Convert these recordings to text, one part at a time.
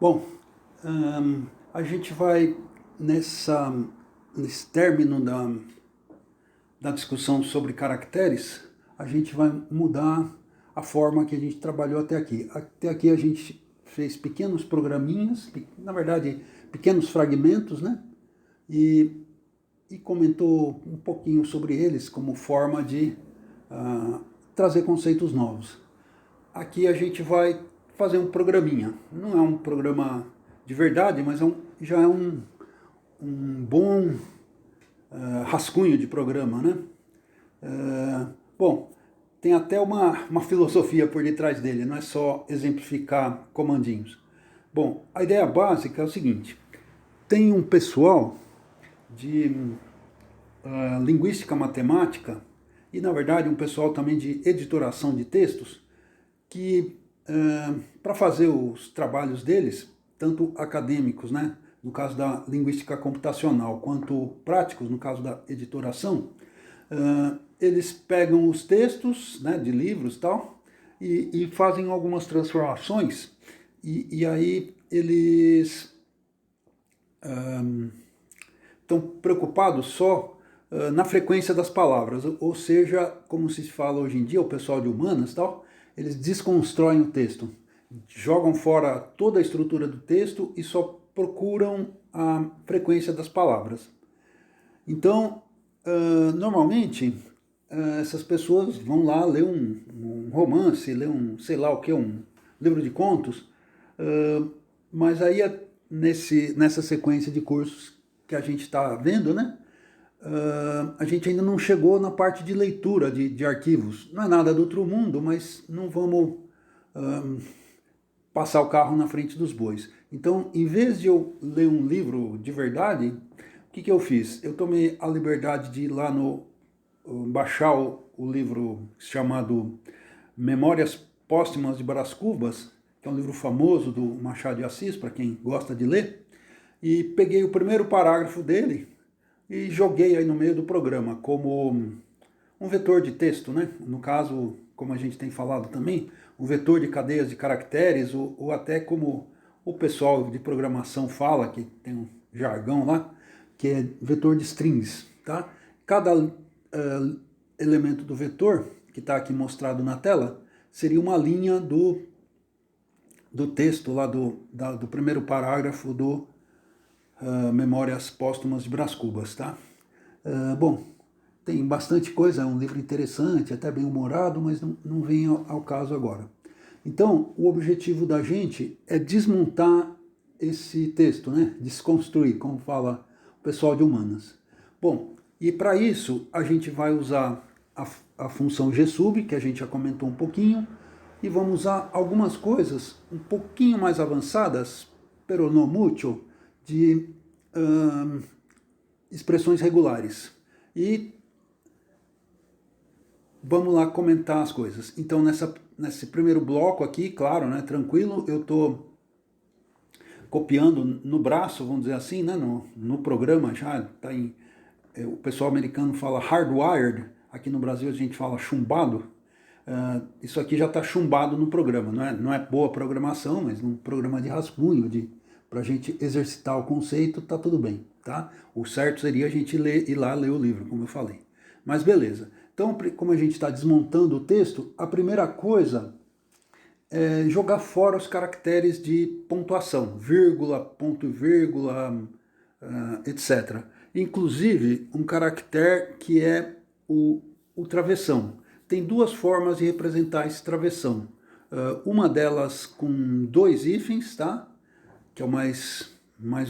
Bom, a gente vai nesse término da discussão sobre caracteres, a gente vai mudar a forma que a gente trabalhou até aqui. Até aqui a gente fez pequenos programinhas, na verdade, pequenos fragmentos, né? E comentou um pouquinho sobre eles como forma de trazer conceitos novos. Aqui a gente vai fazer um programinha. Não é um programa de verdade, mas já é um bom rascunho de programa, né? Bom, tem até uma filosofia por detrás dele, não é só exemplificar comandinhos. Bom, a ideia básica é o seguinte: tem um pessoal de linguística matemática e, na verdade, um pessoal também de editoração de textos que, para fazer os trabalhos deles, tanto acadêmicos, né, no caso da linguística computacional, quanto práticos, no caso da editoração, eles pegam os textos, né, de livros e tal, e fazem algumas transformações, e aí eles estão preocupados só na frequência das palavras, ou seja, como se fala hoje em dia, o pessoal de humanas e tal, eles desconstroem o texto, jogam fora toda a estrutura do texto e só procuram a frequência das palavras. Então, normalmente, essas pessoas vão lá ler um romance, ler sei lá o que, um livro de contos, mas aí nessa sequência de cursos que a gente está vendo, né, a gente ainda não chegou na parte de leitura de arquivos. Não é nada do outro mundo, mas não vamos passar o carro na frente dos bois. Então, em vez de eu ler um livro de verdade, o que eu fiz? Eu tomei a liberdade de ir lá baixar o livro chamado Memórias Póstumas de Brás Cubas, que é um livro famoso do Machado de Assis, para quem gosta de ler, e peguei o primeiro parágrafo dele e joguei aí no meio do programa como um vetor de texto, né? No caso, como a gente tem falado também, um vetor de cadeias de caracteres, ou até como o pessoal de programação fala, que tem um jargão lá, que é vetor de strings, tá? Cada elemento do vetor, que está aqui mostrado na tela, seria uma linha do texto lá do primeiro parágrafo do Memórias Póstumas de Brás Cubas, tá? Bom, tem bastante coisa, é um livro interessante, até bem humorado, mas não vem ao caso agora. Então, o objetivo da gente é desmontar esse texto, né? Desconstruir, como fala o pessoal de humanas. Bom, e para isso a gente vai usar a função gsub, que a gente já comentou um pouquinho, e vamos usar algumas coisas um pouquinho mais avançadas, pero no mucho, de expressões regulares. E vamos lá comentar as coisas. Então, nesse primeiro bloco aqui, claro, né, tranquilo, eu estou copiando no braço, vamos dizer assim, né, no programa já, tá o pessoal americano fala hardwired, aqui no Brasil a gente fala chumbado. Isso aqui já está chumbado no programa, não é boa programação, mas num programa de rascunho, para a gente exercitar o conceito, tá tudo bem, tá? O certo seria a gente ir lá ler o livro, como eu falei. Mas beleza. Então, como a gente está desmontando o texto, a primeira coisa é jogar fora os caracteres de pontuação, vírgula, ponto e vírgula, etc. Inclusive, um caractere que é o travessão. Tem duas formas de representar esse travessão. Uma delas com dois hífens, tá? Que é o mais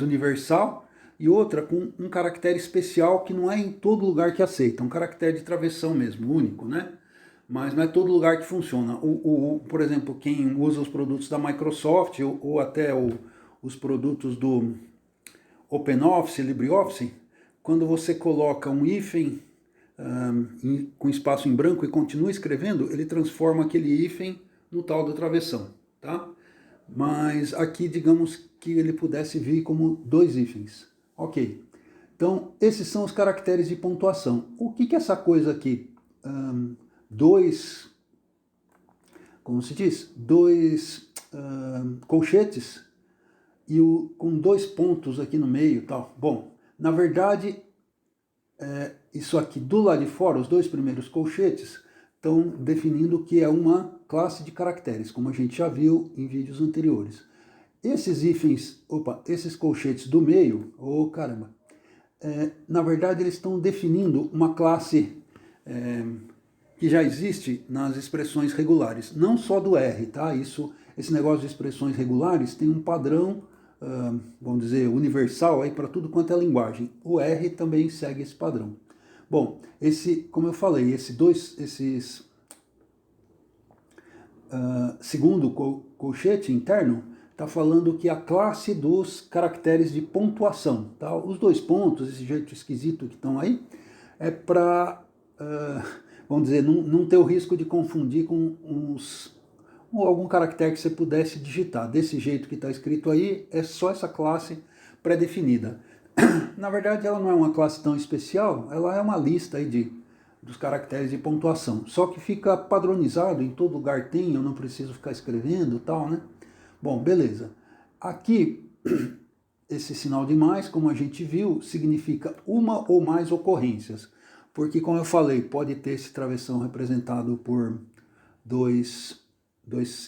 universal, e outra com um caractere especial que não é em todo lugar que aceita, um caractere de travessão mesmo, único, né? Mas não é todo lugar que funciona. Por exemplo, quem usa os produtos da Microsoft ou até os produtos do OpenOffice, LibreOffice, quando você coloca um hífen com espaço em branco e continua escrevendo, ele transforma aquele hífen no tal da travessão, tá? Mas aqui, digamos que ele pudesse vir como dois hífens. Ok. Então, esses são os caracteres de pontuação. O que é essa coisa aqui? Como se diz? Dois colchetes e com 2 pontos aqui no meio e tal. Bom, na verdade, isso aqui do lado de fora, os 2 primeiros colchetes, estão definindo que é uma classe de caracteres, como a gente já viu em vídeos anteriores. Esses hífens, esses colchetes do meio, caramba, na verdade eles estão definindo uma classe que já existe nas expressões regulares, não só do R, tá? Esse negócio de expressões regulares tem um padrão, vamos dizer, universal aí para tudo quanto é linguagem. O R também segue esse padrão. Bom, como eu falei, segundo colchete interno está falando que a classe dos caracteres de pontuação, tá? Os 2 pontos, esse jeito esquisito que estão aí, é para, vamos dizer, não ter o risco de confundir com algum caractere que você pudesse digitar. Desse jeito que está escrito aí, é só essa classe pré-definida. Na verdade, ela não é uma classe tão especial, ela é uma lista aí dos caracteres de pontuação. Só que fica padronizado, em todo lugar tem, eu não preciso ficar escrevendo e tal, né? Bom, beleza. Aqui, esse sinal de mais, como a gente viu, significa uma ou mais ocorrências. Porque, como eu falei, pode ter esse travessão representado por dois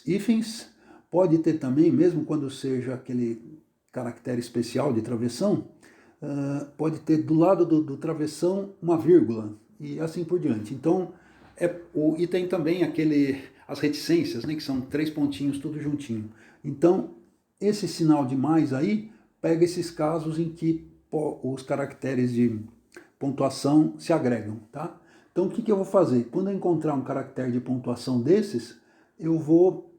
hífens, pode ter também, mesmo quando seja aquele caractere especial de travessão, pode ter do lado do travessão uma vírgula, e assim por diante. Então, e tem também as reticências, né, que são 3 pontinhos tudo juntinho. Então, esse sinal de mais aí pega esses casos em que os caracteres de pontuação se agregam, tá? Então, o que eu vou fazer? Quando eu encontrar um caractere de pontuação desses, eu vou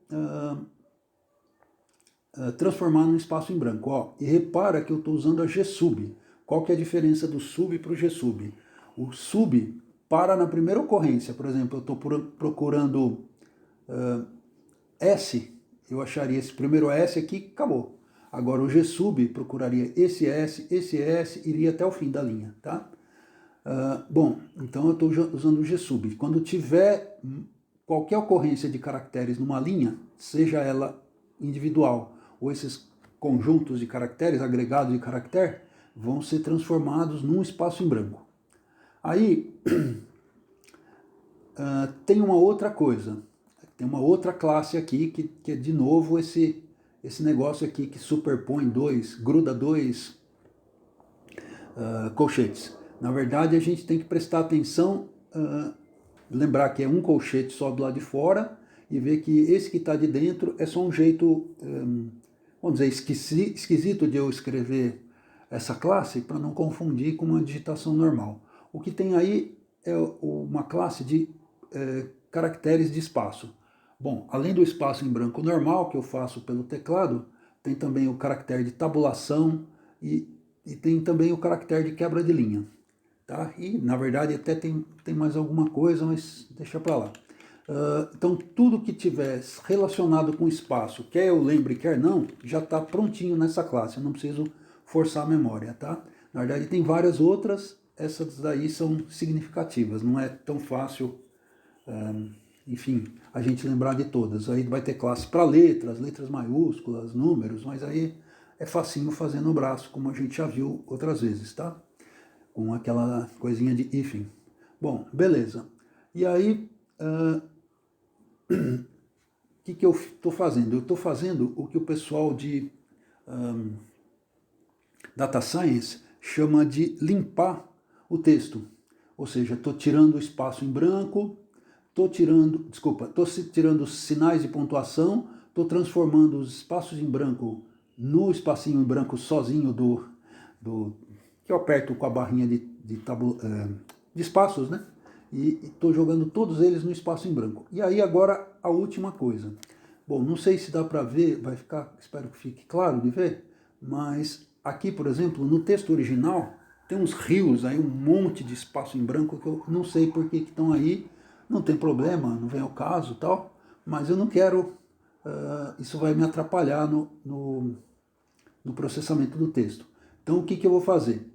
transformar num espaço em branco. Ó, e repara que eu estou usando a G-sub. Qual que é a diferença do sub para o G-sub? O sub para na primeira ocorrência. Por exemplo, eu estou procurando S, eu acharia esse primeiro S aqui, acabou. Agora o G-sub procuraria esse S, iria até o fim da linha, tá? Bom, então eu estou usando o G-sub. Quando tiver qualquer ocorrência de caracteres numa linha, seja ela individual ou esses conjuntos de caracteres, agregados de caractere, vão ser transformados num espaço em branco. Aí, tem uma outra coisa, tem uma outra classe aqui, que é de novo esse negócio aqui que superpõe gruda dois colchetes. Na verdade, a gente tem que prestar atenção, lembrar que é um colchete só do lado de fora, e ver que esse que está de dentro é só um jeito, vamos dizer, esquisito de eu escrever essa classe para não confundir com uma digitação normal. O que tem aí é uma classe de caracteres de espaço. Bom, além do espaço em branco normal que eu faço pelo teclado, tem também o caractere de tabulação e tem também o caractere de quebra de linha. Tá? E, na verdade, até tem mais alguma coisa, mas deixa para lá. Então, tudo que tiver relacionado com espaço, quer eu lembre, quer não, já está prontinho nessa classe. Eu não preciso forçar a memória, tá? Na verdade, tem várias outras, essas daí são significativas. Não é tão fácil, enfim, a gente lembrar de todas. Aí vai ter classe para letras maiúsculas, números, mas aí é facinho fazer no braço, como a gente já viu outras vezes, tá? Com aquela coisinha de hífen. Bom, beleza. E aí, o que eu estou fazendo? Eu estou fazendo o que o pessoal de Data Science chama de limpar o texto. Ou seja, estou tirando o espaço em branco, estou tirando os sinais de pontuação, estou transformando os espaços em branco no espacinho em branco sozinho que eu aperto com a barrinha de espaços, né? E estou jogando todos eles no espaço em branco. E aí agora a última coisa. Bom, não sei se dá para ver, espero que fique claro de ver, mas aqui, por exemplo, no texto original, tem uns rios aí, um monte de espaço em branco que eu não sei por que estão aí, não tem problema, não vem ao caso tal, mas eu não quero, isso vai me atrapalhar no processamento do texto. Então o que eu vou fazer?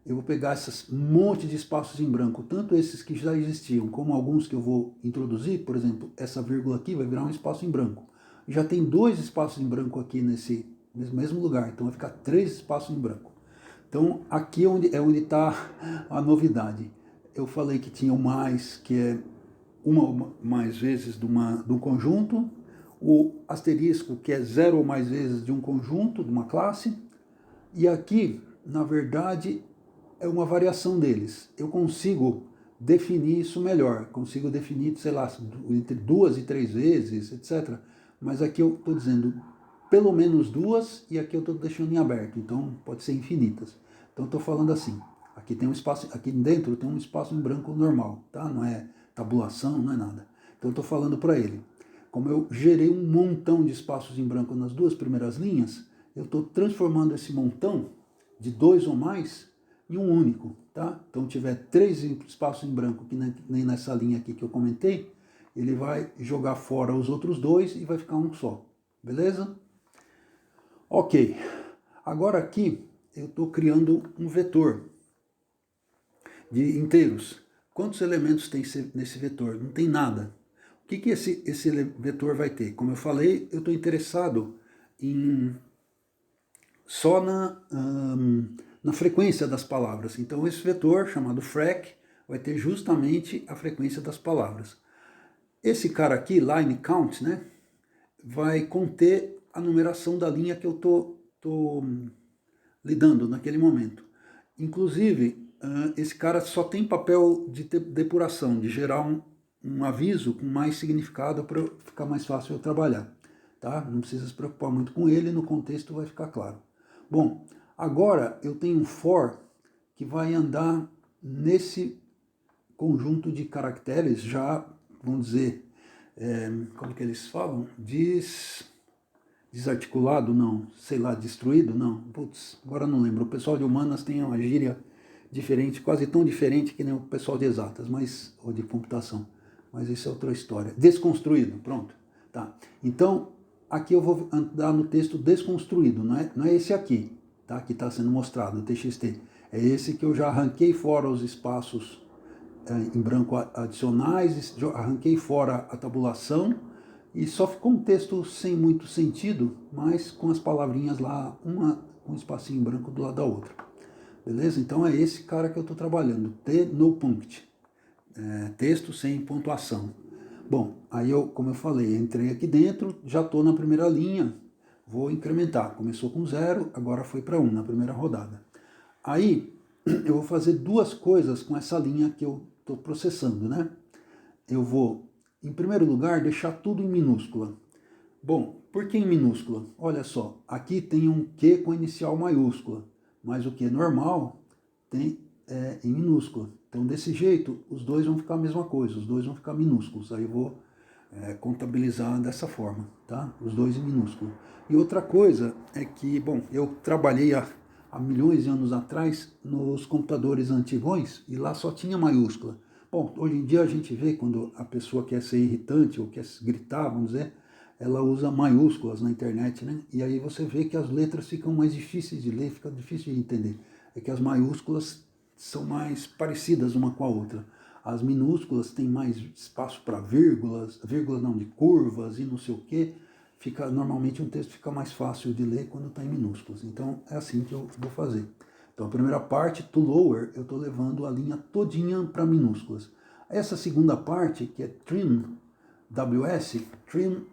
Eu vou pegar esses monte de espaços em branco, tanto esses que já existiam, como alguns que eu vou introduzir, por exemplo, essa vírgula aqui vai virar um espaço em branco. Já tem 2 espaços em branco aqui no mesmo lugar. Então vai ficar 3 espaços em branco. Então aqui é onde está a novidade. Eu falei que tinha o mais, que é uma ou mais vezes de um conjunto, o asterisco, que é 0 ou mais vezes de um conjunto, de uma classe, e aqui, na verdade, é uma variação deles. Eu consigo definir isso melhor, consigo definir, sei lá, entre 2 e 3 vezes, etc. Mas aqui eu estou dizendo pelo menos 2 e aqui eu estou deixando em aberto, então pode ser infinitas. Então estou falando assim, aqui tem um espaço, aqui dentro tem um espaço em branco normal, tá? Não é tabulação, não é nada. Então eu estou falando para ele, como eu gerei um montão de espaços em branco nas 2 primeiras linhas, eu estou transformando esse montão de 2 ou mais em um único, tá? Então, tiver 3 espaços em branco, que nem nessa linha aqui que eu comentei, ele vai jogar fora os outros 2 e vai ficar um só, beleza? Ok, agora aqui eu estou criando um vetor de inteiros. Quantos elementos tem nesse vetor? Não tem nada. O que esse vetor vai ter? Como eu falei, eu estou interessado só na frequência das palavras. Então esse vetor, chamado frac, vai ter justamente a frequência das palavras. Esse cara aqui, line count, né, vai conter a numeração da linha que eu tô lidando naquele momento. Inclusive, esse cara só tem papel de depuração, de gerar um aviso com mais significado para ficar mais fácil eu trabalhar. Tá? Não precisa se preocupar muito com ele, no contexto vai ficar claro. Bom, agora eu tenho um for que vai andar nesse conjunto de caracteres já, vamos dizer, como que eles falam? Desarticulado, não, sei lá, destruído, não. Putz, agora não lembro. O pessoal de humanas tem uma gíria diferente, quase tão diferente que nem o pessoal de exatas, mas, ou de computação. Mas isso é outra história. Desconstruído, pronto. Tá. Então, aqui eu vou andar no texto desconstruído, não é esse aqui, tá? Que está sendo mostrado, o TXT. É esse que eu já arranquei fora os espaços em branco adicionais, arranquei fora a tabulação e só ficou um texto sem muito sentido, mas com as palavrinhas lá, uma com um espacinho em branco do lado da outra. Beleza? Então é esse cara que eu estou trabalhando, no punct, texto sem pontuação. Bom, aí eu, como eu falei, entrei aqui dentro, já estou na primeira linha, vou incrementar. Começou com 0, agora foi para 1 na primeira rodada. Aí eu vou fazer 2 coisas com essa linha que eu estou processando, né? Eu vou, em primeiro lugar, deixar tudo em minúscula. Bom, por que em minúscula? Olha só, aqui tem um Q com inicial maiúscula, mas o Q normal tem em minúscula. Então, desse jeito, os dois vão ficar a mesma coisa, os dois vão ficar minúsculos. Aí eu vou contabilizar dessa forma, tá? Os dois em minúsculo. E outra coisa é que, bom, eu trabalhei há milhões de anos atrás nos computadores antigões e lá só tinha maiúscula. Bom, hoje em dia a gente vê quando a pessoa quer ser irritante ou quer gritar, vamos dizer, ela usa maiúsculas na internet, né? E aí você vê que as letras ficam mais difíceis de ler, fica difícil de entender. É que as maiúsculas são mais parecidas uma com a outra. As minúsculas têm mais espaço para vírgulas não, de curvas e não sei o quê. Normalmente um texto fica mais fácil de ler quando está em minúsculas. Então é assim que eu vou fazer. Então a primeira parte, to lower, eu estou levando a linha todinha para minúsculas. Essa segunda parte, que é trim, WS, trim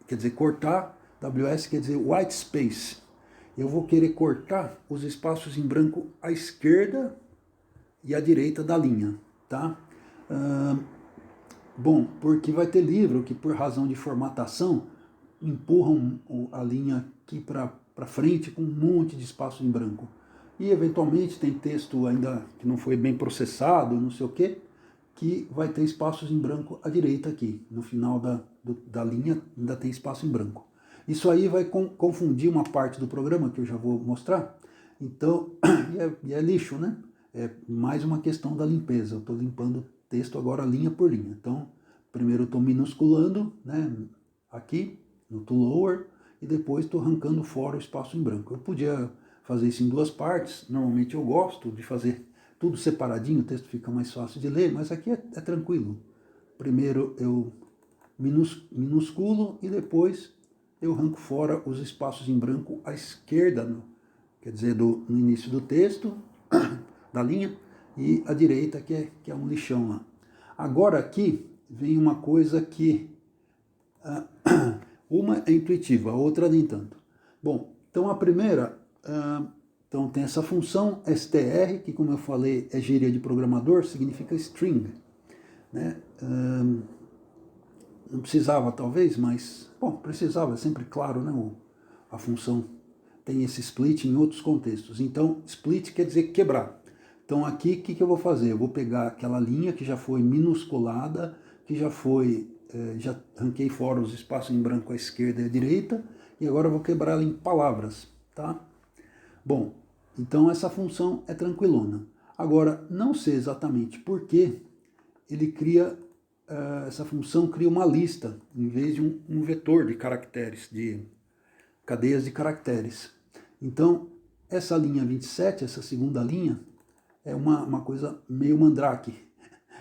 quer dizer cortar, WS quer dizer white space. Eu vou querer cortar os espaços em branco à esquerda e à direita da linha, tá? Bom, porque vai ter livro que por razão de formatação empurram a linha aqui para frente com um monte de espaço em branco. E eventualmente tem texto ainda que não foi bem processado, não sei o que vai ter espaços em branco à direita aqui. No final da linha ainda tem espaço em branco. Isso aí vai confundir uma parte do programa que eu já vou mostrar. Então, e é lixo, né? É mais uma questão da limpeza. Eu estou limpando o texto agora linha por linha. Então, primeiro eu estou minusculando, né, aqui no to lower, e depois estou arrancando fora o espaço em branco. Eu podia fazer isso em 2 partes. Normalmente eu gosto de fazer tudo separadinho, o texto fica mais fácil de ler, mas aqui é tranquilo. Primeiro eu minusculo e depois eu arranco fora os espaços em branco à esquerda, quer dizer, no início do texto, da linha, e à direita, que é um lixão lá. Agora aqui vem uma coisa que uma é intuitiva, a outra nem tanto. Bom, então a primeira, então tem essa função str, que como eu falei é gíria de programador, significa string, né? Não precisava talvez, mas, bom, precisava, é sempre claro, né? A função tem esse split em outros contextos. Então, split quer dizer quebrar. Então aqui, o que eu vou fazer? Eu vou pegar aquela linha que já foi minusculada, que já foi, já arranquei fora os espaços em branco à esquerda e à direita, e agora eu vou quebrar ela em palavras, tá? Bom, então essa função é tranquilona. Agora, não sei exatamente por que ele cria, essa função cria uma lista, em vez de um vetor de caracteres, de cadeias de caracteres. Então, essa linha 27, essa segunda linha, é uma coisa meio mandrake.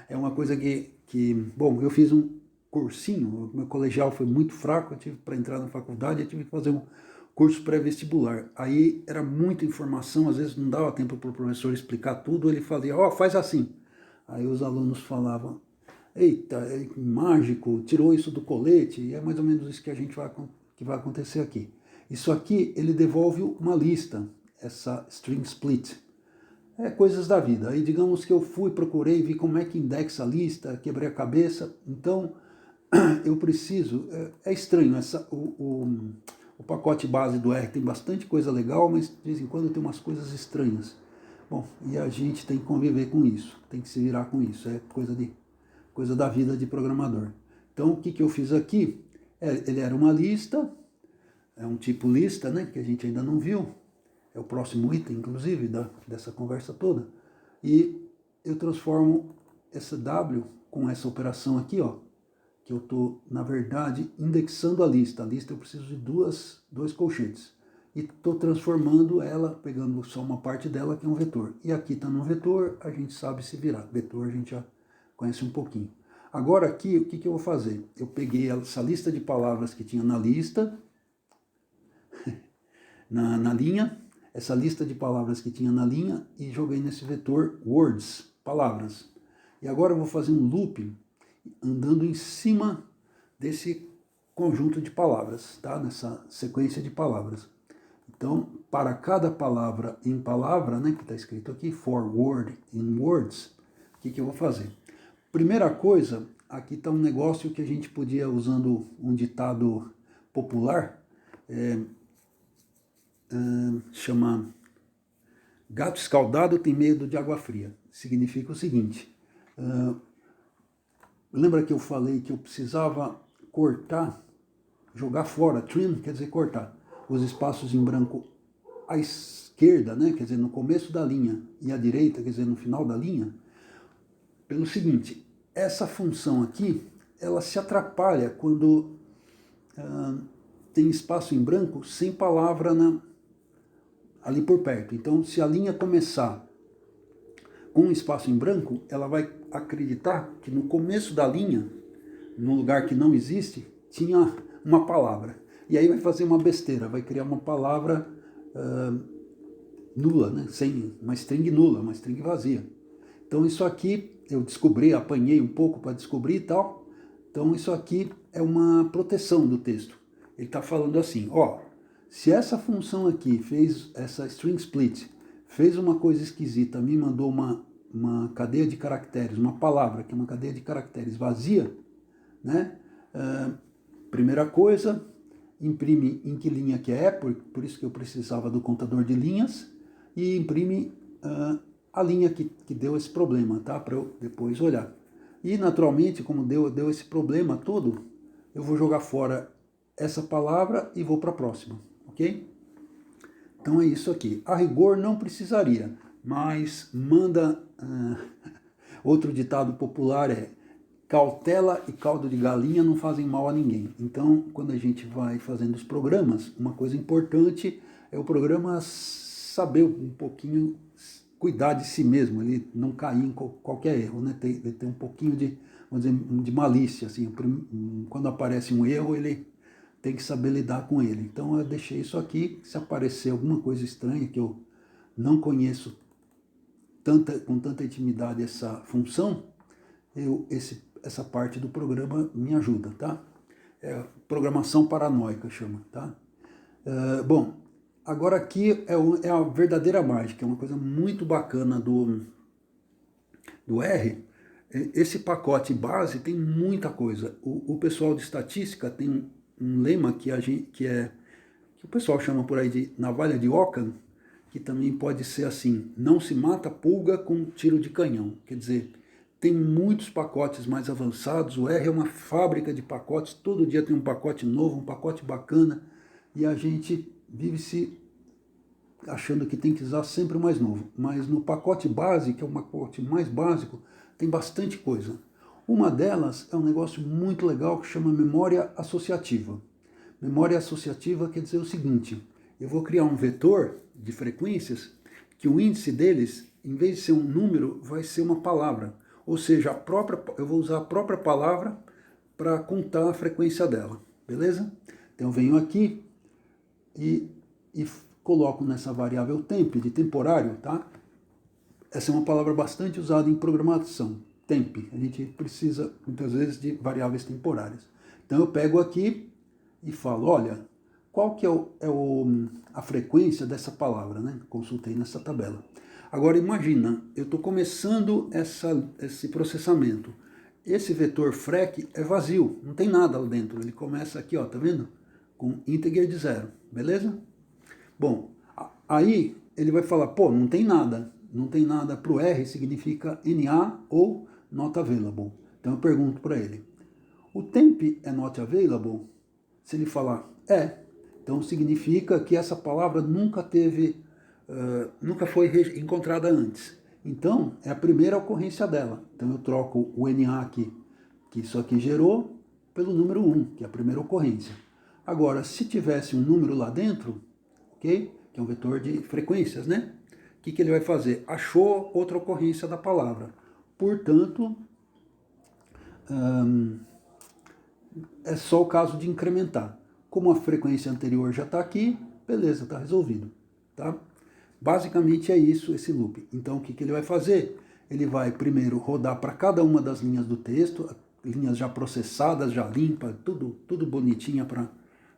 É uma coisa bom, eu fiz um cursinho, o meu colegial foi muito fraco, eu tive para entrar na faculdade, eu tive que fazer um curso pré-vestibular. Aí era muita informação, às vezes não dava tempo para o professor explicar tudo, ele fazia, faz assim. Aí os alunos falavam, eita, é mágico, tirou isso do colete, e é mais ou menos isso que que vai acontecer aqui. Isso aqui, ele devolve uma lista, essa string split. É coisas da vida. Aí digamos que eu fui, procurei, vi como é que indexa a lista, quebrei a cabeça, então eu preciso, é estranho, o pacote base do R tem bastante coisa legal, mas de vez em quando tem umas coisas estranhas. Bom, e a gente tem que conviver com isso, tem que se virar com isso, é coisa da vida de programador. Então o que eu fiz aqui, ele era uma lista, é um tipo lista, né, que a gente ainda não viu, é o próximo item, inclusive, dessa conversa toda, e eu transformo essa W com essa operação aqui, ó, que eu estou, na verdade, indexando a lista. A lista eu preciso de dois colchetes. E estou transformando ela, pegando só uma parte dela, que é um vetor. E aqui está no vetor, a gente sabe se virar. Vetor a gente já conhece um pouquinho. Agora aqui, o que eu vou fazer? Eu peguei essa lista de palavras que tinha na lista, na linha, essa lista de palavras que tinha na linha e joguei nesse vetor words, palavras. E agora eu vou fazer um loop andando em cima desse conjunto de palavras, tá? Nessa sequência de palavras. Então, para cada palavra em palavra, né, que está escrito aqui, for word in words, o que eu vou fazer? Primeira coisa, aqui está um negócio que a gente podia, usando um ditado popular, chama gato escaldado tem medo de água fria. Significa o seguinte, lembra que eu falei que eu precisava cortar, jogar fora, trim quer dizer cortar, os espaços em branco à esquerda, né, quer dizer no começo da linha, e à direita, quer dizer no final da linha, pelo seguinte, essa função aqui, ela se atrapalha quando tem espaço em branco sem palavra ali por perto. Então, se a linha começar com um espaço em branco, ela vai acreditar que no começo da linha, num lugar que não existe, tinha uma palavra. E aí vai fazer uma besteira, vai criar uma palavra nula, né? Sem uma string nula, uma string vazia. Então isso aqui eu descobri, apanhei um pouco para descobrir e tal. Então isso aqui é uma proteção do texto. Ele está falando assim, se essa função aqui fez essa string split, fez uma coisa esquisita, me mandou uma cadeia de caracteres, uma palavra que é uma cadeia de caracteres vazia, né? Primeira coisa, imprime em que linha que é, por isso que eu precisava do contador de linhas, e imprime a linha que deu esse problema, tá? Para eu depois olhar. E naturalmente, como deu esse problema todo, eu vou jogar fora essa palavra e vou para a próxima, ok? Então é isso aqui. A rigor não precisaria, mas manda... outro ditado popular é: cautela e caldo de galinha não fazem mal a ninguém. Então, quando a gente vai fazendo os programas, uma coisa importante é o programa saber um pouquinho cuidar de si mesmo, ele não cair em qualquer erro, né? Ele tem um pouquinho de, vamos dizer, de malícia, assim. Quando aparece um erro, ele tem que saber lidar com ele. Então eu deixei isso aqui, se aparecer alguma coisa estranha que eu não conheço com tanta intimidade essa função, essa parte do programa me ajuda, tá? É programação paranoica, chama, tá? Bom, agora aqui é a verdadeira mágica, é uma coisa muito bacana do R. Esse pacote base tem muita coisa. O pessoal de estatística tem um lema que o pessoal chama por aí de navalha de Ockham, que também pode ser assim: não se mata pulga com tiro de canhão. Quer dizer, tem muitos pacotes mais avançados. O R é uma fábrica de pacotes, todo dia tem um pacote novo, um pacote bacana, e a gente vive se achando que tem que usar sempre o mais novo. Mas no pacote base, que é o pacote mais básico, tem bastante coisa. Uma delas é um negócio muito legal que chama memória associativa. Memória associativa quer dizer o seguinte: eu vou criar um vetor de frequências que o índice deles, em vez de ser um número, vai ser uma palavra. Ou seja, eu vou usar a própria palavra para contar a frequência dela. Beleza? Então eu venho aqui e coloco nessa variável temp, de temporário, tá? Essa é uma palavra bastante usada em programação, temp. A gente precisa, muitas vezes, de variáveis temporárias. Então eu pego aqui e falo, olha, qual que a frequência dessa palavra, né? Consultei nessa tabela. Agora imagina, eu estou começando esse processamento. Esse vetor frec é vazio, não tem nada lá dentro. Ele começa aqui, ó, tá vendo? Com integer de 0, beleza? Bom, aí ele vai falar, pô, não tem nada. Não tem nada para o R, significa NA ou not available. Então eu pergunto para ele, o temp é not available? Se ele falar então significa que essa palavra nunca foi encontrada antes. Então é a primeira ocorrência dela. Então eu troco o NA aqui, que isso aqui gerou, pelo número 1, que é a primeira ocorrência. Agora, se tivesse um número lá dentro, ok? Que é um vetor de frequências, né? O que ele vai fazer? Achou outra ocorrência da palavra. Portanto, é só o caso de incrementar. Como a frequência anterior já está aqui, beleza, está resolvido. Tá? Basicamente é isso, esse loop. Então o que ele vai fazer? Ele vai primeiro rodar para cada uma das linhas do texto, linhas já processadas, já limpas, tudo bonitinha para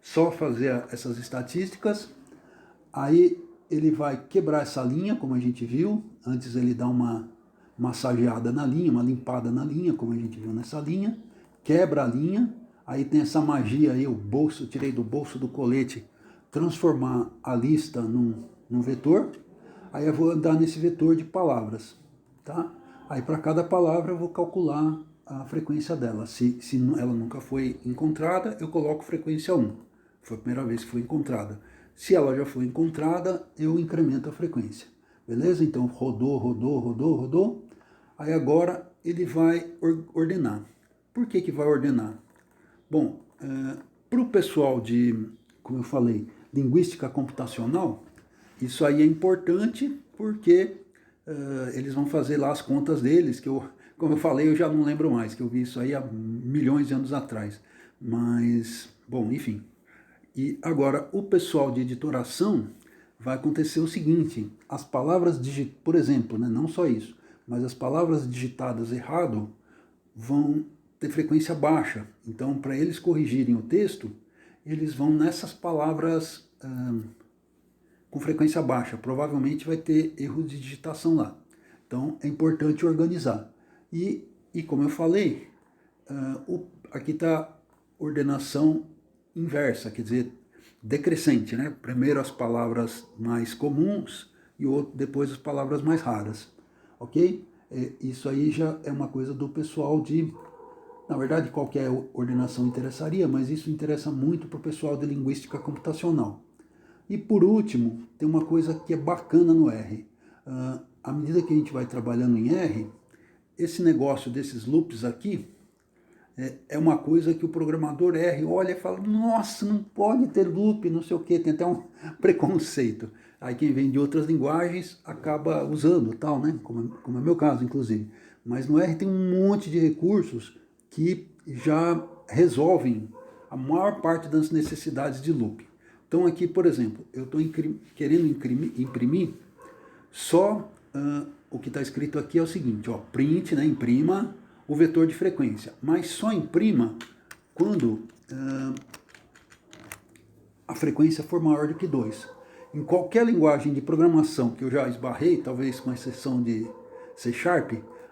só fazer essas estatísticas. Aí ele vai quebrar essa linha, como a gente viu. Antes ele dá uma massageada na linha, uma limpada na linha, como a gente viu nessa linha. Quebra a linha. Aí tem essa magia aí, tirei do bolso do colete, transformar a lista num vetor. Aí eu vou andar nesse vetor de palavras, tá? Aí para cada palavra eu vou calcular a frequência dela. Se ela nunca foi encontrada, eu coloco frequência 1. Foi a primeira vez que foi encontrada. Se ela já foi encontrada, eu incremento a frequência. Beleza? Então rodou. Aí agora ele vai ordenar. Por que vai ordenar? Bom, para o pessoal como eu falei, linguística computacional, isso aí é importante porque eles vão fazer lá as contas deles, como eu falei, eu já não lembro mais, que eu vi isso aí há milhões de anos atrás. Mas, bom, enfim. E agora, o pessoal de editoração vai acontecer o seguinte, as palavras por exemplo, né, não só isso, mas as palavras digitadas errado vão ter frequência baixa. Então, para eles corrigirem o texto, eles vão nessas palavras com frequência baixa. Provavelmente vai ter erro de digitação lá. Então, é importante organizar. E como eu falei, aqui está ordenação inversa, quer dizer, decrescente, né? Primeiro as palavras mais comuns e depois as palavras mais raras, ok? Isso aí já é uma coisa do pessoal na verdade qualquer ordenação interessaria, mas isso interessa muito para o pessoal de linguística computacional. E por último, tem uma coisa que é bacana no R. À medida que a gente vai trabalhando em R, esse negócio desses loops aqui, é uma coisa que o programador R olha e fala, nossa, não pode ter loop, não sei o que, tem até um preconceito. Aí quem vem de outras linguagens acaba usando, tal, né? Como é o meu caso, inclusive. Mas no R tem um monte de recursos que já resolvem a maior parte das necessidades de loop. Então aqui, por exemplo, eu estou querendo imprimir só o que está escrito aqui é o seguinte, ó, print, né, imprima o vetor de frequência, mas só imprima quando a frequência for maior do que 2. Em qualquer linguagem de programação que eu já esbarrei, talvez com exceção de C#,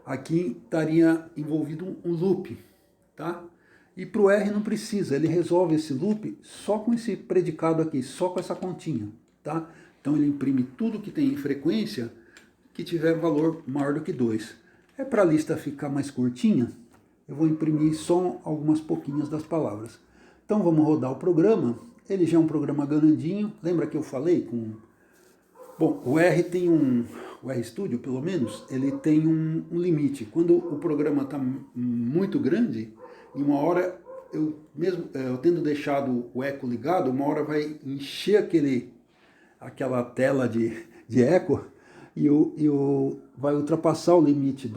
aqui estaria envolvido um loop, tá? E para o R não precisa, ele resolve esse loop só com esse predicado aqui, só com essa continha, tá? Então ele imprime tudo que tem em frequência que tiver valor maior do que 2. É para a lista ficar mais curtinha, eu vou imprimir só algumas pouquinhas das palavras. Então vamos rodar o programa. Ele já é um programa grandinho. Lembra que eu falei com... Bom, o R tem o RStudio, pelo menos, ele tem um limite. Quando o programa está muito grande, em uma hora, eu tendo deixado o eco ligado, uma hora vai encher aquela tela de eco e vai ultrapassar o limite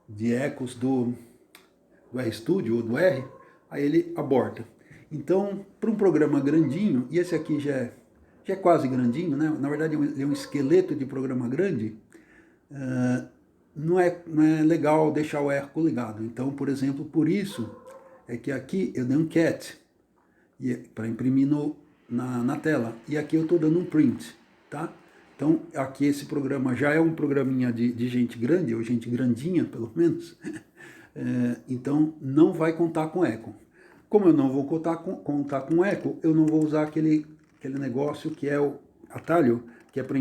de ecos do RStudio ou do R, aí ele aborta. Então, para um programa grandinho, e esse aqui já é quase grandinho, né? Na verdade ele é um esqueleto de programa grande, não é legal deixar o eco ligado. Então, por exemplo, por isso é que aqui eu dei um cat para imprimir na tela, e aqui eu estou dando um print, tá? Então, aqui esse programa já é um programinha de gente grande, ou gente grandinha, pelo menos, então não vai contar com eco. Como eu não vou contar com eco, eu não vou usar aquele negócio que é o atalho, que é para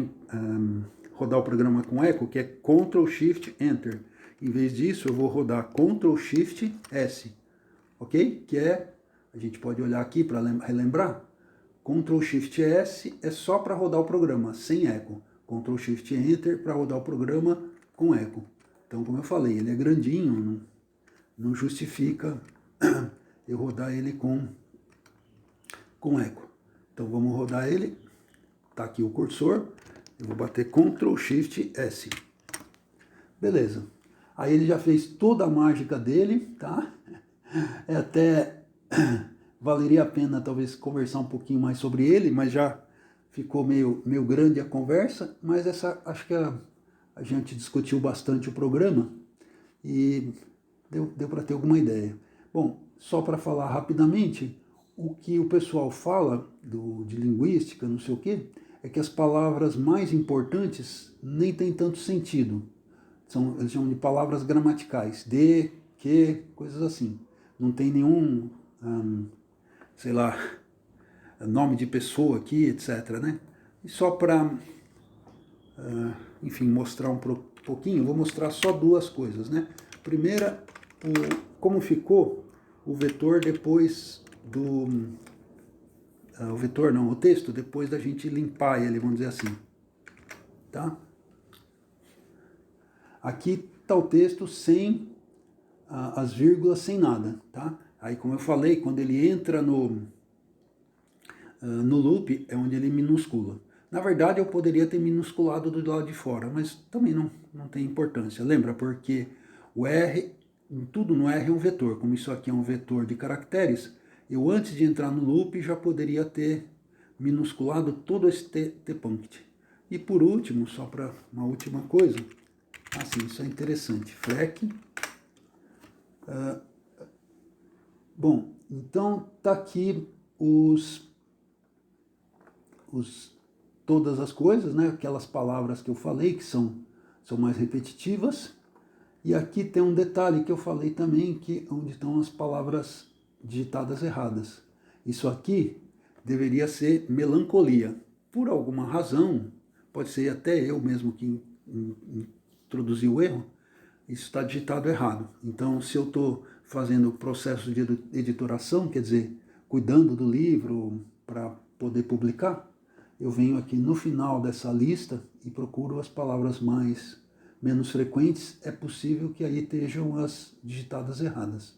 rodar o programa com eco, que é Ctrl Shift Enter. Em vez disso, eu vou rodar Ctrl Shift S, ok? Que é, a gente pode olhar aqui para relembrar, Ctrl Shift S é só para rodar o programa sem eco. Ctrl Shift Enter para rodar o programa com eco. Então, como eu falei, ele é grandinho, não justifica eu rodar ele com eco. Então vamos rodar ele. Tá aqui o cursor. Eu vou bater Ctrl Shift S. Beleza. Aí ele já fez toda a mágica dele, tá? Até valeria a pena talvez conversar um pouquinho mais sobre ele, mas já ficou meio grande a conversa. Mas acho que a gente discutiu bastante o programa e deu para ter alguma ideia. Bom, só para falar rapidamente, o que o pessoal fala de linguística, não sei o quê, é que as palavras mais importantes nem têm tanto sentido. Eles chamam de palavras gramaticais, de, que, coisas assim. Não tem nenhum, sei lá, nome de pessoa aqui, etc. Né? E só para, enfim, mostrar um pouquinho, vou mostrar só duas coisas. Né? Primeira, como ficou o vetor depois o texto depois da gente limpar ele, vamos dizer assim, tá? Aqui está o texto sem as vírgulas, sem nada, tá? Aí, como eu falei, quando ele entra no loop, é onde ele minuscula. Na verdade, eu poderia ter minusculado do lado de fora, mas também não tem importância. Lembra, porque o R, tudo no R é um vetor. Como isso aqui é um vetor de caracteres, eu antes de entrar no loop já poderia ter minusculado todo esse t-punct. E por último, só para uma última coisa, assim, isso é interessante, FLEC. Bom, então tá aqui todas as coisas, né? Aquelas palavras que eu falei que são mais repetitivas. E aqui tem um detalhe que eu falei também, que onde estão as palavras digitadas erradas. Isso aqui deveria ser melancolia. Por alguma razão, pode ser até eu mesmo que introduzi o erro, isso está digitado errado. Então, se eu estou fazendo o processo de editoração, quer dizer, cuidando do livro para poder publicar, eu venho aqui no final dessa lista e procuro as palavras menos frequentes. É possível que aí estejam as digitadas erradas.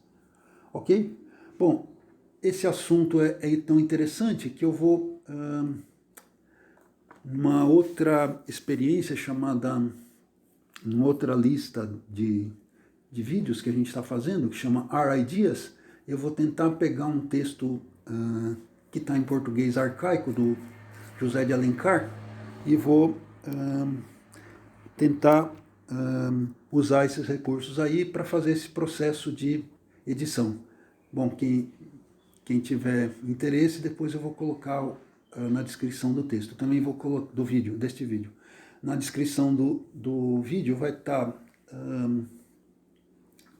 Ok? Bom, esse assunto é tão interessante que eu vou numa outra experiência chamada, numa outra lista de vídeos que a gente está fazendo, que chama R-Ideas, eu vou tentar pegar um texto que está em português arcaico, do José de Alencar, e vou tentar usar esses recursos aí para fazer esse processo de edição. Bom, quem tiver interesse, depois eu vou colocar na descrição do texto. Também vou colocar deste vídeo. Na descrição do vídeo vai estar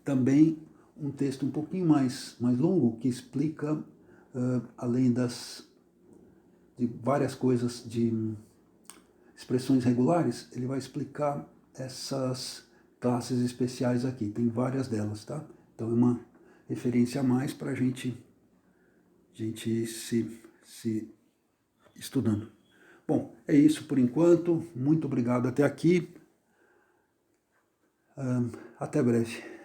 também um texto um pouquinho mais longo que explica, além de várias coisas de expressões regulares, ele vai explicar essas classes especiais aqui. Tem várias delas, tá? Então é uma referência a mais para a gente se estudando. Bom, é isso por enquanto. Muito obrigado até aqui. Até breve.